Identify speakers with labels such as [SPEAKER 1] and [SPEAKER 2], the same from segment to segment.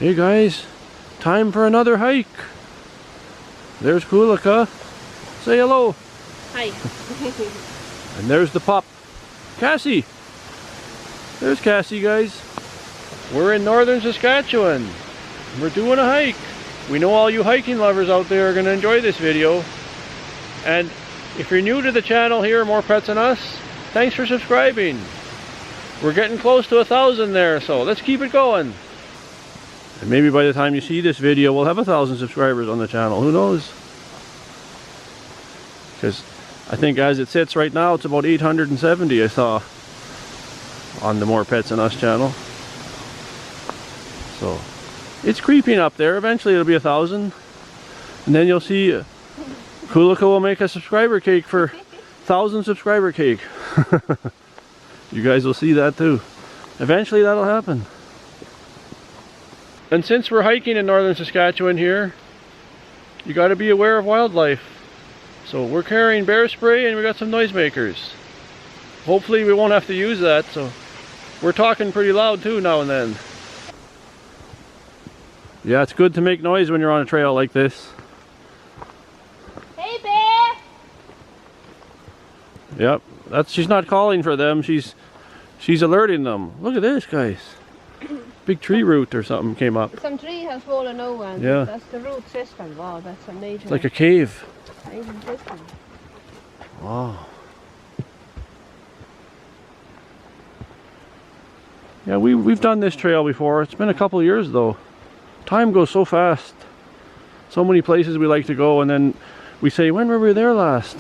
[SPEAKER 1] Hey guys, time for another hike. There's Kulika. Say hello.
[SPEAKER 2] Hi.
[SPEAKER 1] And there's the pup, Kassie. There's Kassie, guys. We're in northern Saskatchewan. We're doing a hike. We know all you hiking lovers out there are going to enjoy this video. And if you're new to the channel here, More Pets and Us, thanks for subscribing. We're getting close to 1,000 there, so let's keep it going. And maybe by the time you see this video, we'll have 1,000 subscribers on the channel. Who knows? Because I think as it sits right now, it's about 870 I saw on the More Pets and Us channel. So it's creeping up there. Eventually it'll be 1,000. And then you'll see Kulika will make a subscriber cake for 1,000 subscriber cake. You guys will see that too. Eventually that'll happen. And since we're hiking in northern Saskatchewan here, you got to be aware of wildlife. So we're carrying bear spray and we got some noisemakers. Hopefully we won't have to use that, so we're talking pretty loud too now and then. Yeah, it's good to make noise when you're on a trail like this.
[SPEAKER 2] Hey, bear!
[SPEAKER 1] Yep, she's not calling for them, she's alerting them. Look at this, guys. Big tree root or something came up.
[SPEAKER 2] Some tree has fallen over and
[SPEAKER 1] yeah.
[SPEAKER 2] That's the root system. Wow, that's amazing.
[SPEAKER 1] It's like a cave.
[SPEAKER 2] Amazing system.
[SPEAKER 1] Wow. Yeah, we've done this trail before. It's been a couple of years though. Time goes so fast. So many places we like to go, and then we say, when were we there last?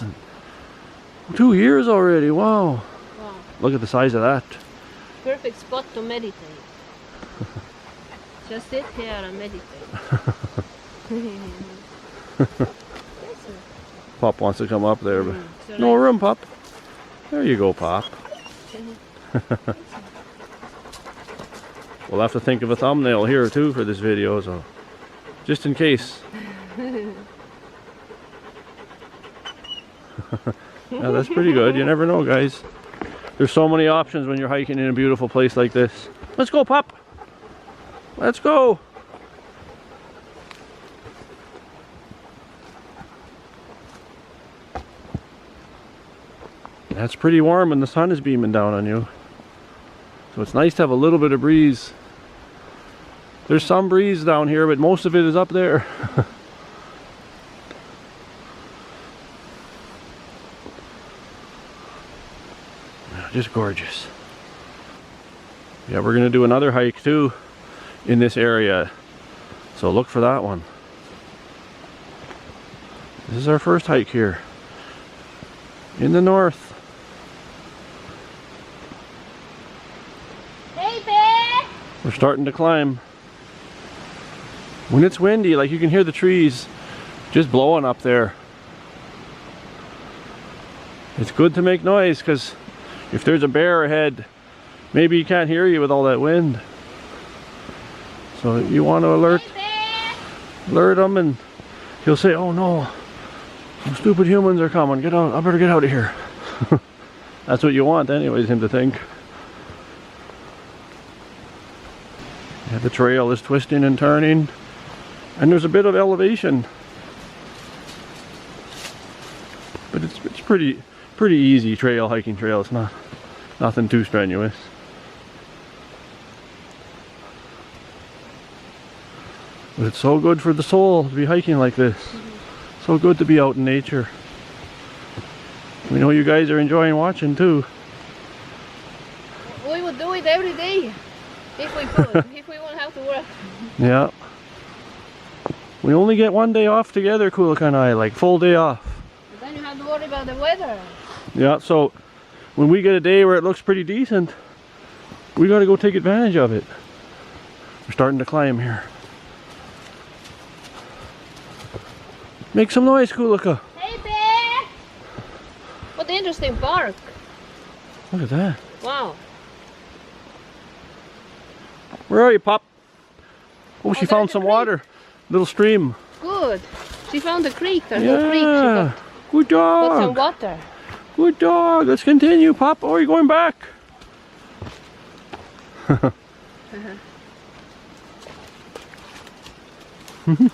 [SPEAKER 1] 2 years already. Wow.
[SPEAKER 2] Wow.
[SPEAKER 1] Look at the size of that.
[SPEAKER 2] Perfect spot to meditate. Just sit here and meditate.
[SPEAKER 1] Pop wants to come up there, but no room, Pop. There you go, Pop. We'll have to think of a thumbnail here too for this video, so just in case. Yeah, that's pretty good. You never know, guys. There's so many options when you're hiking in a beautiful place like this. Let's go, Pop. Let's go. That's pretty warm when the sun is beaming down on you. So it's nice to have a little bit of breeze. There's some breeze down here, but most of it is up there. Just gorgeous. Yeah, we're gonna do another hike too in this area, so look for that one. This is our first hike here in the north.
[SPEAKER 2] Hey, bear!
[SPEAKER 1] We're starting to climb. When it's windy, like you can hear the trees just blowing up there. It's good to make noise, because if there's a bear ahead, maybe he can't hear you with all that wind. So you want to alert him, and he'll say, oh no, some stupid humans are coming, get out, I better get out of here. That's what you want anyways, him to think. Yeah, the trail is twisting and turning, and there's a bit of elevation. But it's pretty easy trail, hiking trail. It's nothing too strenuous. But it's so good for the soul to be hiking like this. So good to be out in nature. We know you guys are enjoying watching too.
[SPEAKER 2] We would do it every day if we could, if we won't have to work.
[SPEAKER 1] Yeah. We only get one day off together, Kulika and I, like full day off.
[SPEAKER 2] But then you have to worry about the weather.
[SPEAKER 1] Yeah, so when we get a day where it looks pretty decent, we gotta go take advantage of it. We're starting to climb here. Make some noise, Kulika.
[SPEAKER 2] Hey, bear! What interesting bark.
[SPEAKER 1] Look at that.
[SPEAKER 2] Wow.
[SPEAKER 1] Where are you, Pop? Oh, she found some water. Little stream.
[SPEAKER 2] Good. She found a creek. There's no creek. She got,
[SPEAKER 1] good dog.
[SPEAKER 2] got some water.
[SPEAKER 1] Good dog. Let's continue, Pop. Oh, you're going back. Can't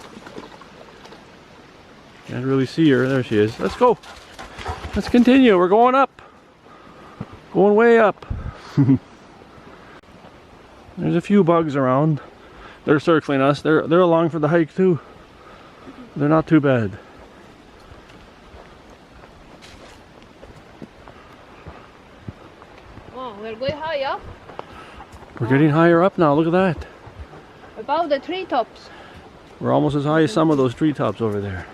[SPEAKER 1] really see her. There she is. Let's go. Let's continue. We're going up. Going way up. There's a few bugs around. They're circling us. They're along for the hike too. They're not too bad.
[SPEAKER 2] Oh, we're way high up.
[SPEAKER 1] We're getting higher up now. Look at that.
[SPEAKER 2] Above the treetops.
[SPEAKER 1] We're almost as high as some of those treetops over there.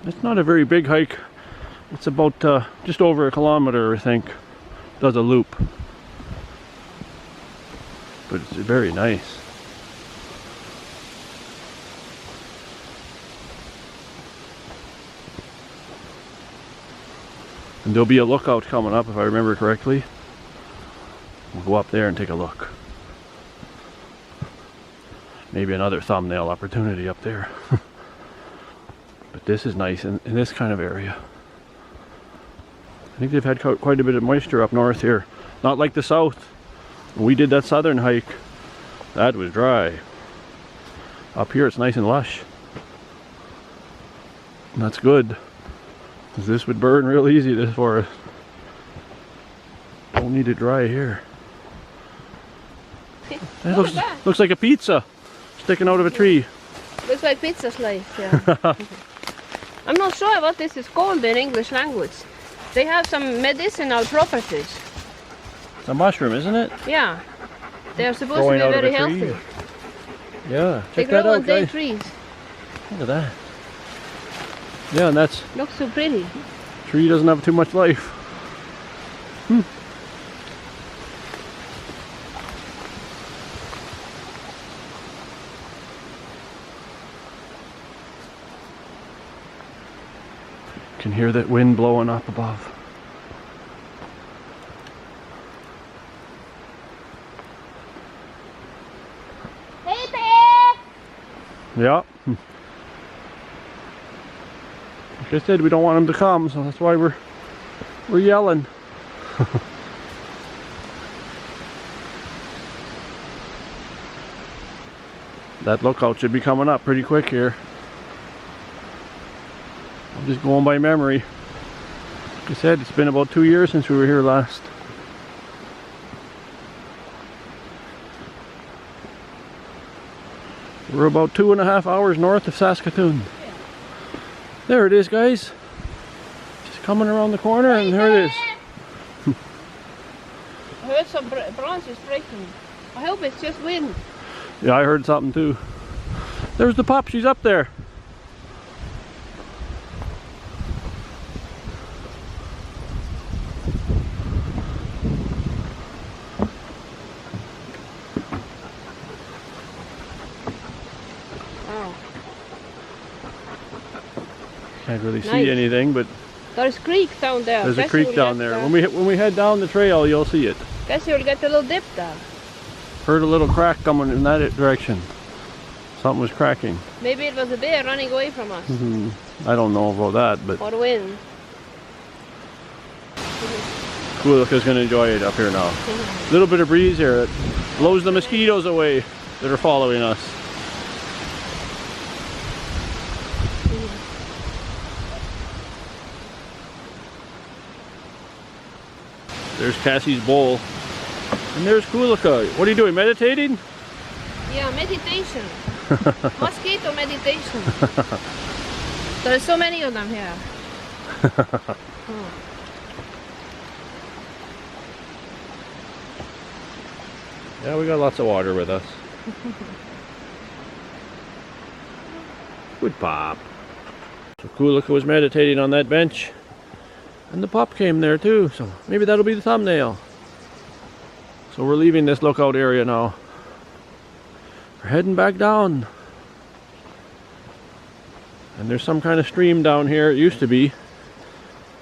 [SPEAKER 1] It's not a very big hike. It's about just over a kilometer, I think. Does a loop. But it's very nice. And there'll be a lookout coming up, if I remember correctly. We'll go up there and take a look. Maybe another thumbnail opportunity up there. But this is nice in this kind of area. I think they've had quite a bit of moisture up north here. Not like the south. When we did that southern hike, that was dry. Up here it's nice and lush. And that's good. Because this would burn real easy, this forest. Don't need it dry here. It looks like a pizza sticking out of a tree.
[SPEAKER 2] Looks like pizza slice, yeah. I'm not sure what this is called in English language. They have some medicinal properties.
[SPEAKER 1] It's a mushroom, isn't it?
[SPEAKER 2] Yeah. They are supposed
[SPEAKER 1] Growing
[SPEAKER 2] to
[SPEAKER 1] out
[SPEAKER 2] be
[SPEAKER 1] of
[SPEAKER 2] very
[SPEAKER 1] a tree.
[SPEAKER 2] healthy.
[SPEAKER 1] Yeah,
[SPEAKER 2] They
[SPEAKER 1] check that
[SPEAKER 2] grow
[SPEAKER 1] out,
[SPEAKER 2] on dead
[SPEAKER 1] guys.
[SPEAKER 2] trees.
[SPEAKER 1] Look at that. Yeah, and that's...
[SPEAKER 2] Looks so pretty.
[SPEAKER 1] Tree doesn't have too much life. Can hear that wind blowing up above.
[SPEAKER 2] Hey there!
[SPEAKER 1] Yeah. Like I said, we don't want them to come, so that's why we're yelling. That lookout should be coming up pretty quick here. I'm just going by memory. Like I said, it's been about 2 years since we were here last. We're about 2.5 hours north of Saskatoon. There it is, guys. Just coming around the corner, and there it is.
[SPEAKER 2] I heard some branches breaking. I hope it's just wind.
[SPEAKER 1] Yeah, I heard something too. There's the pup, she's up there.
[SPEAKER 2] Wow.
[SPEAKER 1] Can't really see
[SPEAKER 2] Nice.
[SPEAKER 1] anything, but
[SPEAKER 2] There's a creek down there.
[SPEAKER 1] there's a
[SPEAKER 2] Kassie
[SPEAKER 1] creek
[SPEAKER 2] will
[SPEAKER 1] down
[SPEAKER 2] get,
[SPEAKER 1] there. When we head down the trail, you'll see it.
[SPEAKER 2] Kassie will get a little dip there.
[SPEAKER 1] Heard a little crack coming in that direction. Something was cracking.
[SPEAKER 2] Maybe it was a bear running away from us.
[SPEAKER 1] I don't know about that, but
[SPEAKER 2] Or wind.
[SPEAKER 1] Kulica's gonna enjoy it up here now. A little bit of breeze here. It blows the mosquitoes away that are following us. There's Cassie's bowl. And there's Kulica. What are you doing, meditating?
[SPEAKER 2] Yeah, meditation. Mosquito meditation. There's so many of them here.
[SPEAKER 1] Yeah, we got lots of water with us. Good pop. So Kulica was meditating on that bench. And the pup came there too, so maybe that'll be the thumbnail. So we're leaving this lookout area now. We're heading back down. And there's some kind of stream down here. It used to be.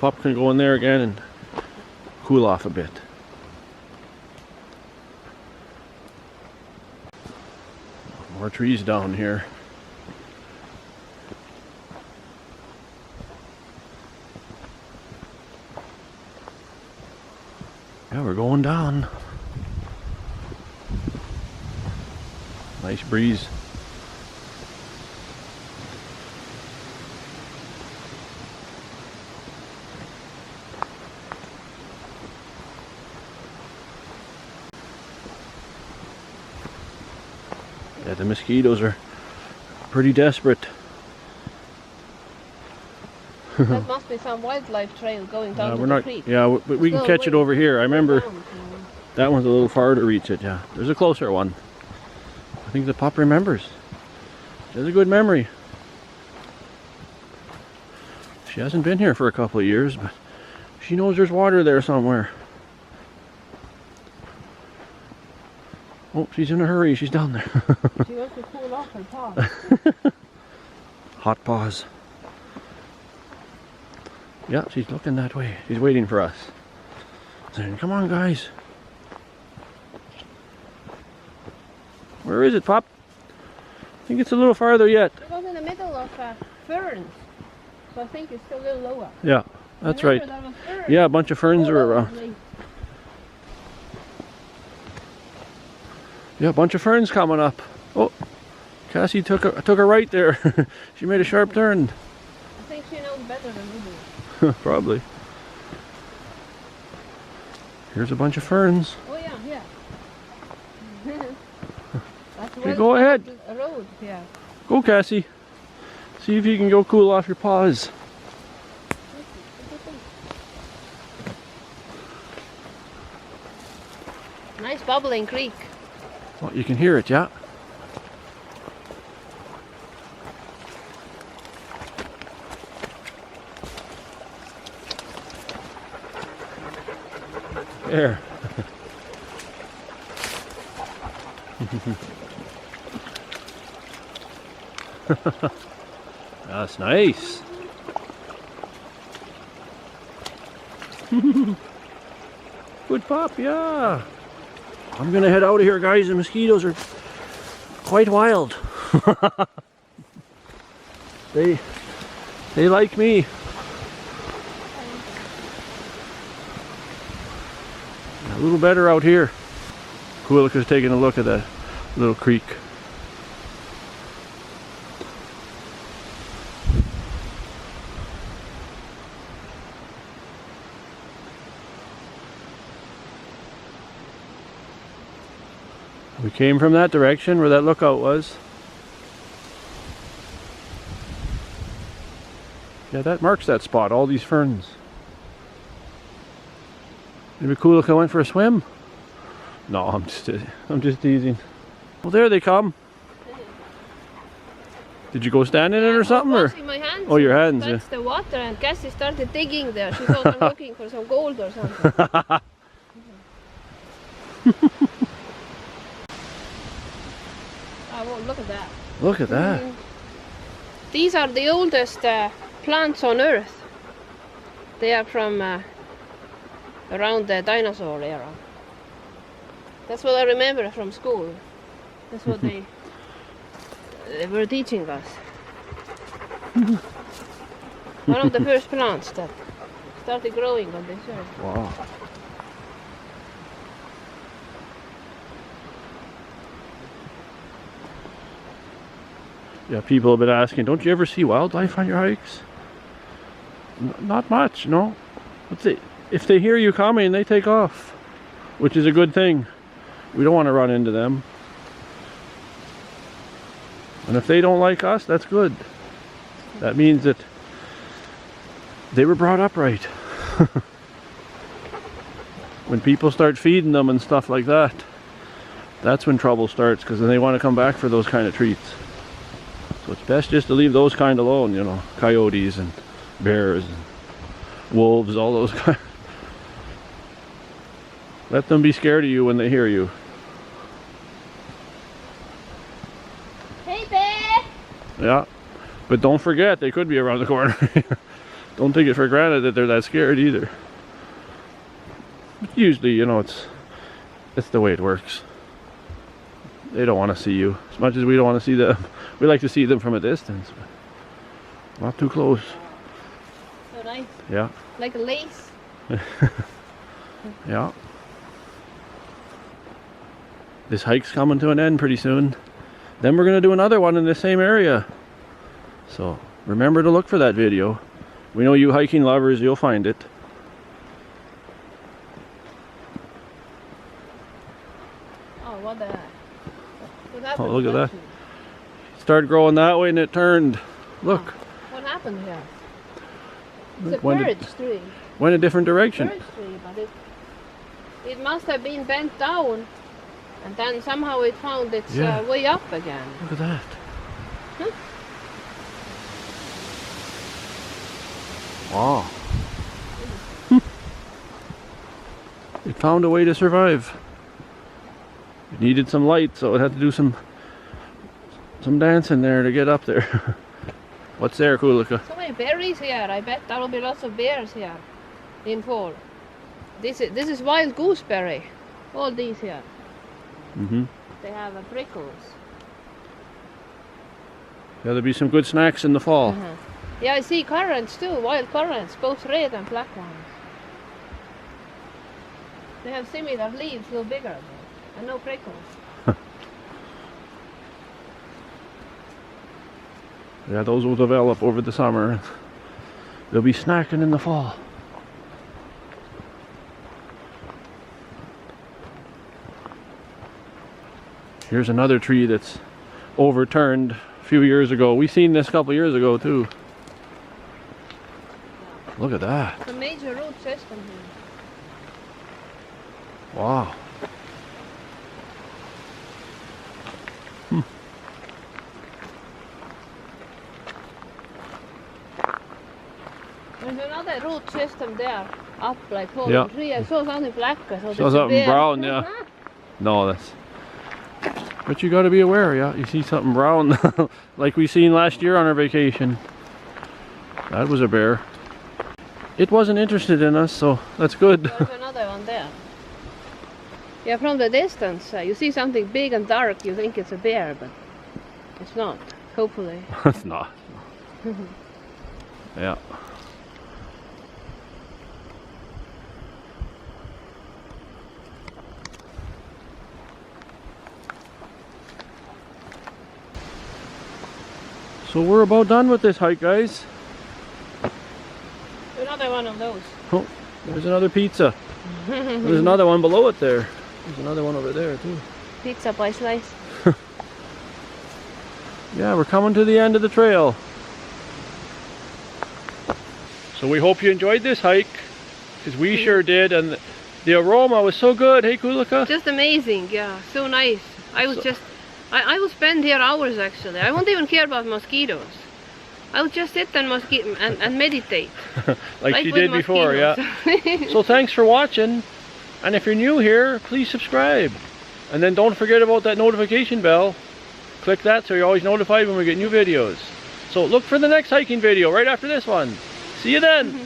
[SPEAKER 1] Pup can go in there again and cool off a bit. More trees down here. Yeah, we're going down. Nice breeze. Yeah, the mosquitoes are pretty desperate.
[SPEAKER 2] That must be some wildlife trail going down to the creek.
[SPEAKER 1] Yeah, we can catch it over here. I remember that one's a little far to reach it. Yeah, there's a closer one. I think the pup remembers. She has a good memory. She hasn't been here for a couple of years, but she knows there's water there somewhere. Oh, she's in a hurry. She's down there.
[SPEAKER 2] She wants to cool off her paws.
[SPEAKER 1] Hot paws. Yeah, she's looking that way. She's waiting for us. Saying, come on, guys. Where is it, Pop? I think it's a little farther yet.
[SPEAKER 2] It was in the middle of ferns. So I think it's still a little lower.
[SPEAKER 1] Yeah, that's right.
[SPEAKER 2] There was ferns.
[SPEAKER 1] Yeah, a bunch of ferns are around. Yeah, a bunch of ferns coming up. Oh, Cassie took a right there. She made a sharp turn.
[SPEAKER 2] I think she knows better than we do.
[SPEAKER 1] Probably. Here's a bunch of ferns.
[SPEAKER 2] Oh yeah, yeah. That's
[SPEAKER 1] Okay, go ahead.
[SPEAKER 2] A road, yeah.
[SPEAKER 1] Go, Cassie. See if you can go cool off your paws.
[SPEAKER 2] Nice bubbling creek.
[SPEAKER 1] Oh, you can hear it, yeah? There. That's nice. Good pop, yeah. I'm gonna head out of here, guys. The mosquitoes are quite wild. They like me. A little better out here. Kuilika's taking a look at that little creek. We came from that direction where that lookout was. Yeah, that marks that spot, all these ferns. Maybe Kuilika went for a swim? No, I'm just teasing. Well, there they come. Did you go stand in it or something?
[SPEAKER 2] I was washing my hands.
[SPEAKER 1] Oh, your hands, yeah.
[SPEAKER 2] That's the water, and Kassie started digging there. She thought I'm looking for some gold or something. Oh, look at that.
[SPEAKER 1] Look at that.
[SPEAKER 2] These are the oldest plants on Earth. They are from around the dinosaur era. That's what I remember from school. That's what they were teaching us. One of the first plants that started growing on this earth.
[SPEAKER 1] Wow. Yeah, people have been asking, don't you ever see wildlife on your hikes? Not much, no. But if they hear you coming, they take off, which is a good thing. We don't want to run into them. And if they don't like us, that's good. That means that they were brought up right. When people start feeding them and stuff like that, that's when trouble starts, because then they want to come back for those kind of treats. So it's best just to leave those kind alone, you know, coyotes and bears and wolves, all those kind. Let them be scared of you when they hear you. Yeah, but don't forget they could be around the corner. Don't take it for granted that they're that scared either. But usually, you know, it's the way it works. They don't want to see you as much as we don't want to see them. We like to see them from a distance, but not too close.
[SPEAKER 2] So nice.
[SPEAKER 1] Yeah.
[SPEAKER 2] Like a lace.
[SPEAKER 1] Yeah. This hike's coming to an end pretty soon. Then we're going to do another one in the same area. So remember to look for that video. We know you hiking lovers, you'll find it.
[SPEAKER 2] Oh, what the heck? What happened?
[SPEAKER 1] Oh, look at that. Started growing that way and it turned. Look.
[SPEAKER 2] Oh, what happened here? It's a
[SPEAKER 1] Went
[SPEAKER 2] birch tree.
[SPEAKER 1] Went a different direction.
[SPEAKER 2] Birch tree, but it must have been bent down, and then somehow it found its way up again.
[SPEAKER 1] Look at that.
[SPEAKER 2] Huh?
[SPEAKER 1] Wow. It found a way to survive. It needed some light, so it had to do some dancing there to get up there. What's there, Kulika?
[SPEAKER 2] So many berries here. I bet there will be lots of bears here in fall. This is wild gooseberry. All these here. They have prickles.
[SPEAKER 1] Yeah, there'll be some good snacks in the fall.
[SPEAKER 2] Yeah, I see currants too, wild currants, both red and black ones. They have similar leaves, a little bigger though, and no prickles.
[SPEAKER 1] Yeah, those will develop over the summer. They'll be snacking in the fall. Here's another tree that's overturned a few years ago. We seen this a couple years ago too. Look at that.
[SPEAKER 2] It's a major root system here.
[SPEAKER 1] Wow.
[SPEAKER 2] There's another root system there, up like whole tree. I saw something black. So
[SPEAKER 1] Saw something brown, yeah. No, that's... But you gotta be aware, yeah. You see something brown, like we seen last year on our vacation. That was a bear. It wasn't interested in us, so that's good.
[SPEAKER 2] There's another one there. Yeah, from the distance, you see something big and dark, you think it's a bear, but it's not, hopefully.
[SPEAKER 1] It's not. Yeah. So we're about done with this hike, guys.
[SPEAKER 2] Another one of those.
[SPEAKER 1] Oh, there's another pizza. There's another one below it there. There's another one over there too.
[SPEAKER 2] Pizza by slice.
[SPEAKER 1] Yeah, we're coming to the end of the trail. So we hope you enjoyed this hike, because we sure did, and the aroma was so good. Hey, Kulika?
[SPEAKER 2] Just amazing, yeah, so nice. I will spend here hours actually. I won't even care about mosquitoes. I'll just sit and meditate.
[SPEAKER 1] like you did before, yeah. So thanks for watching, and if you're new here, please subscribe. And then don't forget about that notification bell. Click that so you're always notified when we get new videos. So look for the next hiking video right after this one. See you then!